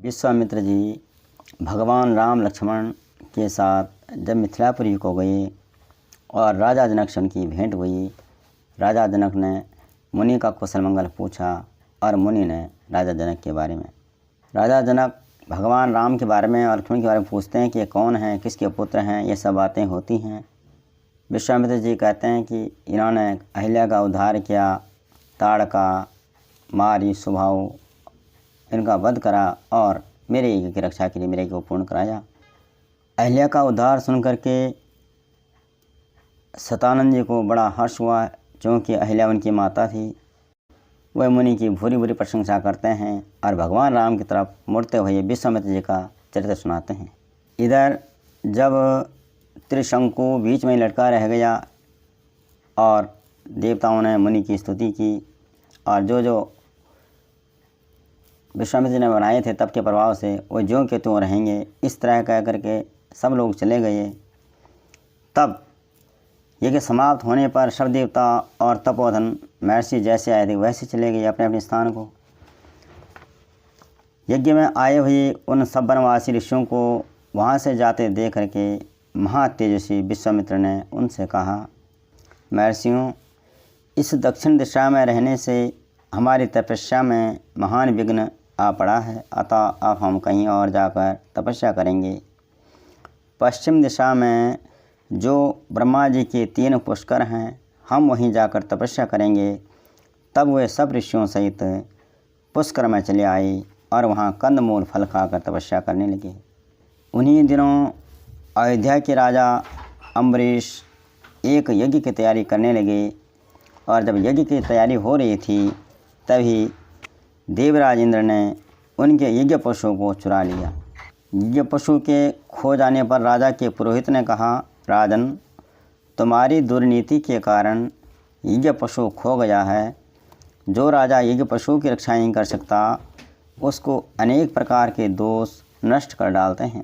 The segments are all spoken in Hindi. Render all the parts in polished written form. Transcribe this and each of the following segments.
विश्वामित्र जी भगवान राम लक्ष्मण के साथ जब मिथिलापुरी को गए और राजा जनक से उनकी भेंट हुई। राजा जनक ने मुनि का कुशल मंगल पूछा और मुनि ने राजा जनक के बारे में, राजा जनक भगवान राम के बारे में और लक्ष्मण के बारे में पूछते हैं कि ये कौन हैं, किसके पुत्र हैं, ये सब बातें होती हैं। विश्वामित्र जी कहते हैं कि इन्होंने अहिल्या का उद्धार किया, ताड़का, मारी, स्वभाव इनका वध करा और मेरे यज्ञ की रक्षा के लिए मेरे यज्ञ को पूर्ण कराया। अहिल्या का उद्धार सुन करके सतानंद जी को बड़ा हर्ष हुआ, क्योंकि अहिल्या उनकी माता थी। वह मुनि की भूरी भूरी प्रशंसा करते हैं और भगवान राम की तरफ मुड़ते हुए विश्वामित्र जी का चरित्र सुनाते हैं। इधर जब त्रिशंकु बीच में लटका रह गया और देवताओं ने मुनि की स्तुति की और जो विश्वामित्र जी ने बनाए थे तब के प्रभाव से वो ज्यों के त्यों रहेंगे, इस तरह कह करके सब लोग चले गए। तब यज्ञ समाप्त होने पर सब देवता और तपोधन महर्षि जैसे आए थे वैसे चले गए अपने अपने स्थान को। यज्ञ में आए हुए उन सब वनवासी ऋषियों को वहाँ से जाते देख करके महातेजस्वी विश्वामित्र ने उनसे कहा, महर्षियों, इस दक्षिण दिशा में रहने से हमारी तपस्या में महान विघ्न आ पड़ा है, अतः अब हम कहीं और जाकर तपस्या करेंगे। पश्चिम दिशा में जो ब्रह्मा जी के 3 पुष्कर हैं, हम वहीं जाकर तपस्या करेंगे। तब वे सब ऋषियों सहित पुष्कर में चले आए और वहाँ कंदमूल फल खाकर तपस्या करने लगे। उन्हीं दिनों अयोध्या के राजा अम्बरीश एक यज्ञ की तैयारी करने लगे और जब यज्ञ की तैयारी हो रही थी तभी देवराज इंद्र ने उनके यज्ञ पशुओं को चुरा लिया। यज्ञ पशु के खो जाने पर राजा के पुरोहित ने कहा, राजन, तुम्हारी दुर्नीति के कारण यज्ञ पशु खो गया है। जो राजा यज्ञ पशु की रक्षा नहीं कर सकता उसको अनेक प्रकार के दोष नष्ट कर डालते हैं।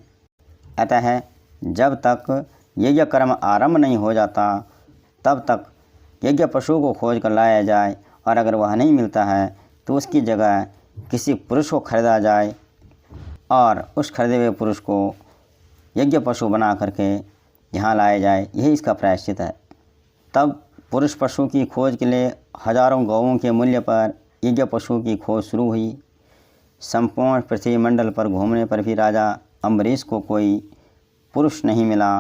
अतः जब तक यज्ञ कर्म आरंभ नहीं हो जाता तब तक यज्ञ पशु को खोज कर लाया जाए और अगर वह नहीं मिलता है तो उसकी जगह किसी पुरुष को खरीदा जाए और उस खरीदे हुए पुरुष को यज्ञ पशु बना करके यहाँ लाया जाए। यही इसका प्रायश्चित है। तब पुरुष पशु की खोज के लिए हजारों गौओं के मूल्य पर यज्ञ पशु की खोज शुरू हुई। संपूर्ण पृथ्वी मंडल पर घूमने पर भी राजा अम्बरीश को कोई पुरुष नहीं मिला।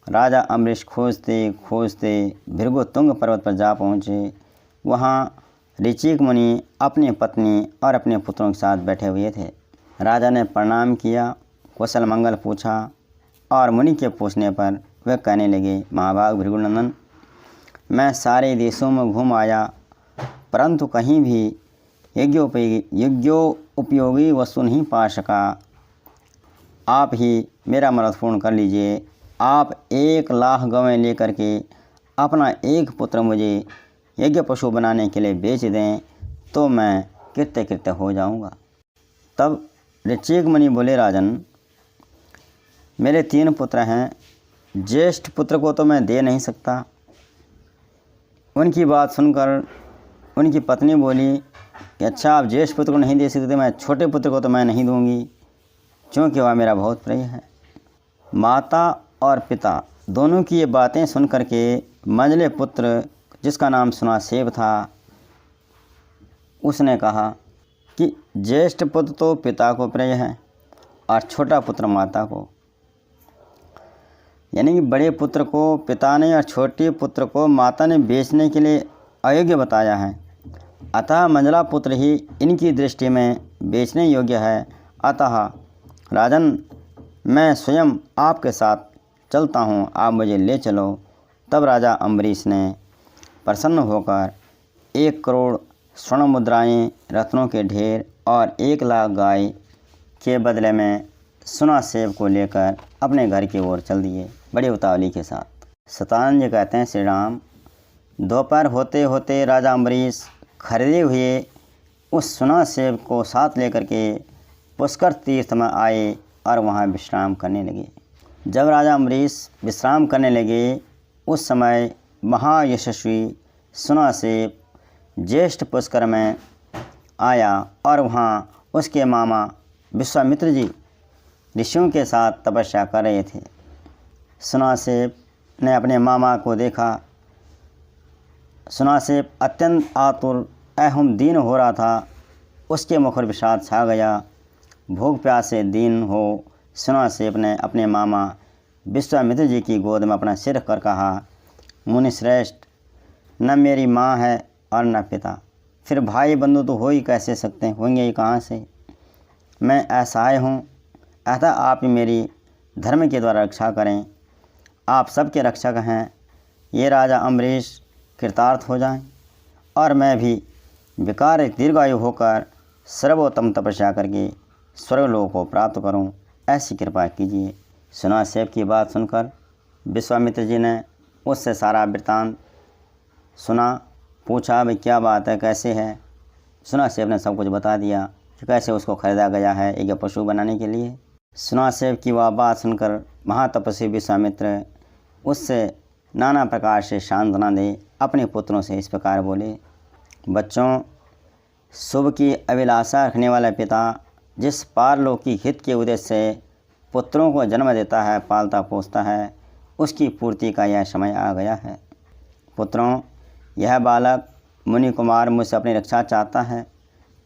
राजा अम्बरीश खोजते खोजते भृगुतुंग पर्वत पर जा पहुँचे। वहाँ ऋचिक मुनि अपनी पत्नी और अपने पुत्रों के साथ बैठे हुए थे। राजा ने प्रणाम किया, कुशल मंगल पूछा और मुनि के पूछने पर वे कहने लगे, महाभाग भृगुनंदन, मैं सारे देशों में घूम आया परंतु कहीं भी यज्ञोपयोगी वस्तु नहीं पा सका। आप ही मेरा मनोरथ पूर्ण कर लीजिए। आप 1 लाख गवें लेकर के अपना एक पुत्र मुझे यज्ञ पशु बनाने के लिए बेच दें तो मैं कृत्य हो जाऊंगा। तब ऋचिक मुनि बोले, राजन, मेरे 3 पुत्र हैं, ज्येष्ठ पुत्र को तो मैं दे नहीं सकता। उनकी बात सुनकर उनकी पत्नी बोली कि अच्छा, आप ज्येष्ठ पुत्र को नहीं दे सकते, मैं छोटे पुत्र को तो मैं नहीं दूंगी, क्योंकि वह मेरा बहुत प्रिय है। माता और पिता दोनों की ये बातें सुन करके मंझले पुत्र, जिसका नाम सुनासेब था, उसने कहा कि ज्येष्ठ पुत्र तो पिता को प्रिय है और छोटा पुत्र माता को, यानी कि बड़े पुत्र को पिता ने और छोटे पुत्र को माता ने बेचने के लिए अयोग्य बताया है। अतः मंझला पुत्र ही इनकी दृष्टि में बेचने योग्य है। अतः राजन, मैं स्वयं आपके साथ चलता हूँ, आप मुझे ले चलो। तब राजा अम्बरीश ने प्रसन्न होकर 1 करोड़ स्वर्ण मुद्राएँ, रत्नों के ढेर और 1 लाख गाय के बदले में सुनासेब को लेकर अपने घर की ओर चल दिए बड़ी उतावली के साथ। सतानंद जी कहते हैं, श्री राम, दोपहर होते होते राजा अम्बरीश खरीदे हुए उस सुनासेब को साथ लेकर के पुष्कर तीर्थ में आए और वहाँ विश्राम करने लगे। जब राजा अम्बरीश विश्राम करने लगे उस समय महायशस्वी सुनासेब ज्येष्ठ पुष्कर में आया और वहाँ उसके मामा विश्वामित्र जी ऋषियों के साथ तपस्या कर रहे थे। सुनासेप ने अपने मामा को देखा। सुनासेप अत्यंत आतुर एवं दीन हो रहा था। उसके मुख पर विषाद छा गया। भूख प्यास से दीन हो सुनासेप ने अपने मामा विश्वामित्र जी की गोद में अपना सिर रखकर कहा, मुनिश्रेष्ठ, न मेरी माँ है और न पिता, फिर भाई बंधु तो हो ही कैसे सकते होंगे ही कहाँ से। मैं असहाय हूँ, अतः आप ही मेरी धर्म के द्वारा रक्षा करें। आप सबके रक्षक हैं। ये राजा अम्बरीश कृतार्थ हो जाएं और मैं भी विकार दीर्घायु होकर सर्वोत्तम तपस्या करके स्वर्गलोक को प्राप्त करूं, ऐसी कृपा कीजिए। सुनासेप की बात सुनकर विश्वामित्र जी ने उससे सारा वृत्तांत सुना। पूछा, भाई क्या बात है, कैसे है। सुनासेप ने सब कुछ बता दिया कि कैसे उसको खरीदा गया है एक पशु बनाने के लिए। सुनासेप की वह बात सुनकर महातपस्वी विश्वामित्र उससे नाना प्रकार से सांत्वना दे अपने पुत्रों से इस प्रकार बोले, बच्चों, शुभ की अभिलाषा रखने वाला पिता जिस पारलौकिक हित के उद्देश्य से पुत्रों को जन्म देता है, पालता पोसता है, उसकी पूर्ति का यह समय आ गया है। पुत्रों, यह बालक मुनि कुमार मुझसे अपनी रक्षा चाहता है।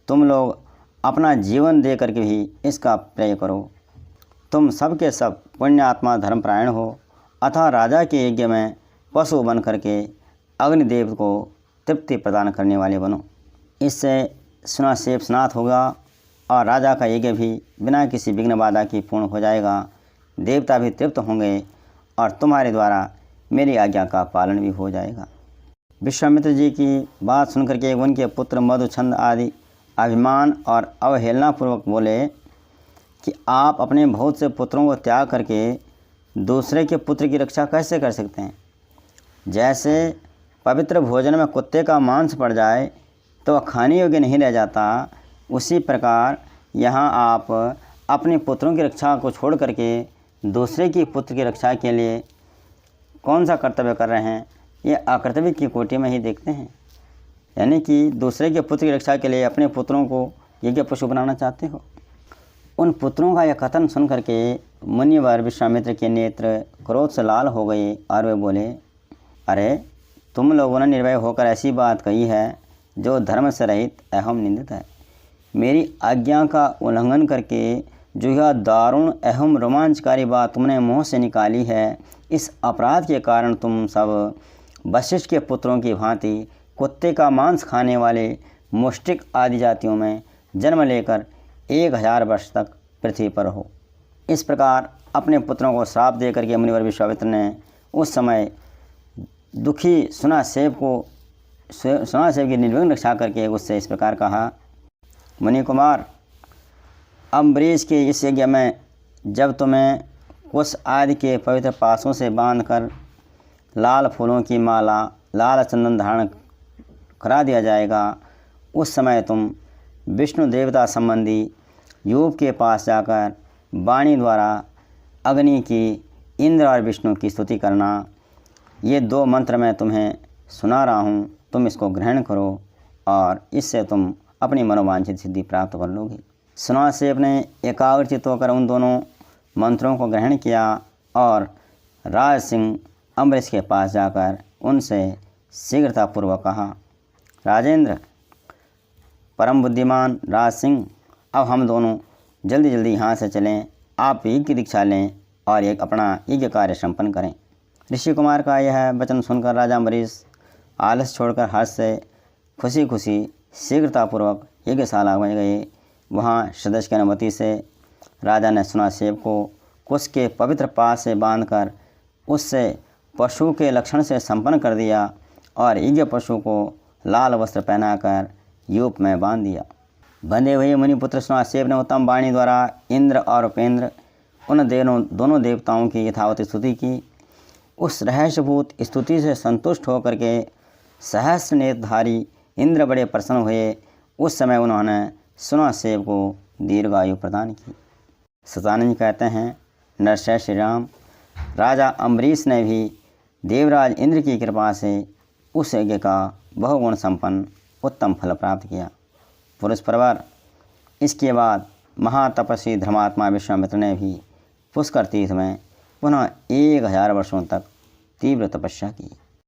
तुम लोग अपना जीवन दे करके भी इसका प्रेय करो। तुम सब के सब पुण्यात्मा धर्मपरायण हो, अतः राजा के यज्ञ में पशु बन करके अग्निदेव को तृप्ति प्रदान करने वाले बनो। इससे सुनासेप स्नात होगा और राजा का यज्ञ भी बिना किसी विघ्न बाधा की पूर्ण हो जाएगा। देवता भी तृप्त होंगे और तुम्हारे द्वारा मेरी आज्ञा का पालन भी हो जाएगा। विश्वामित्र जी की बात सुनकर के उनके पुत्र मधुछंद आदि अभिमान और अवहेलनापूर्वक बोले कि आप अपने बहुत से पुत्रों को त्याग करके दूसरे के पुत्र की रक्षा कैसे कर सकते हैं। जैसे पवित्र भोजन में कुत्ते का मांस पड़ जाए तो वह खाने योग्य नहीं रह जाता, उसी प्रकार यहाँ आप अपने पुत्रों की रक्षा को छोड़ करके दूसरे की पुत्र की रक्षा के लिए कौन सा कर्तव्य कर रहे हैं, ये अकर्तव्य की कोटि में ही देखते हैं। यानी कि दूसरे के पुत्र की रक्षा के लिए अपने पुत्रों को यज्ञ पशु बनाना चाहते हो। उन पुत्रों का यह कथन सुन करके मुनिवर विश्वामित्र के नेत्र क्रोध से लाल हो गए और वे बोले, अरे तुम लोगों ने निर्भय होकर ऐसी बात कही है जो धर्म से रहित एवं निंदित है। मेरी आज्ञा का उल्लंघन करके जो यह दारुण एवं रोमांचकारी बात तुमने मुँह से निकाली है, इस अपराध के कारण तुम सब वशिष्ठ के पुत्रों की भांति कुत्ते का मांस खाने वाले मुष्टिक आदि जातियों में जन्म लेकर 1000 वर्ष तक पृथ्वी पर हो। इस प्रकार अपने पुत्रों को श्राप दे करके मुनिवर विश्वामित्र ने उस समय दुखी सुनासेप की निर्विघ्न रक्षा करके उससे इस प्रकार कहा, मुनि कुमार, अम्बरीश के इस यज्ञ में जब तुम्हें कुश आदि के पवित्र पासों से बांधकर लाल फूलों की माला, लाल चंदन धारण करा दिया जाएगा, उस समय तुम विष्णु देवता संबंधी यूप के पास जाकर वाणी द्वारा अग्नि की, इंद्र और विष्णु की स्तुति करना। ये 2 मंत्र मैं तुम्हें सुना रहा हूँ, तुम इसको ग्रहण करो और इससे तुम अपनी मनोवांछित सिद्धि प्राप्त कर लोगे। सुनासेप ने एकाग्रचित्त होकर उन दोनों मंत्रों को ग्रहण किया और राज सिंह अम्बरीश के पास जाकर उनसे शीघ्रतापूर्वक कहा, राजेंद्र, परम बुद्धिमान राज सिंह, अब हम दोनों जल्दी जल्दी यहाँ से चलें, आप यज्ञ की दीक्षा लें और एक अपना यज्ञ कार्य संपन्न करें। ऋषि कुमार का यह वचन सुनकर राजा अम्बरीश आलस छोड़कर हर्ष से खुशी खुशी शीघ्रतापूर्वक यज्ञशाला में गए। वहाँ सदस्य की अनुमति से राजा ने सुनासेप को कुश के पवित्र पास से बांधकर उससे पशु के लक्षण से संपन्न कर दिया और यज्ञ पशु को लाल वस्त्र पहनाकर यूप में बांध दिया। बंधे हुए मुनिपुत्र सुनासेप ने उत्तम वाणी द्वारा इंद्र और उपेंद्र उन दोनों देवताओं की यथावत स्तुति की। उस रहस्यभूत स्तुति से संतुष्ट होकर के सहस्र नेत्रधारी इंद्र बड़े प्रसन्न हुए। उस समय उन्होंने सुनासेप को दीर्घायु प्रदान की। सतानंद कहते हैं, नरसिंह श्री राम, राजा अम्बरीश ने भी देवराज इंद्र की कृपा से उस यज्ञ का बहुगुण संपन्न उत्तम फल प्राप्त किया। पुरुष परवर। इसके बाद महातपस्वी धर्मात्मा विश्वामित्र ने भी पुष्कर तीर्थ में पुनः 1000 वर्षों तक तीव्र तपस्या की।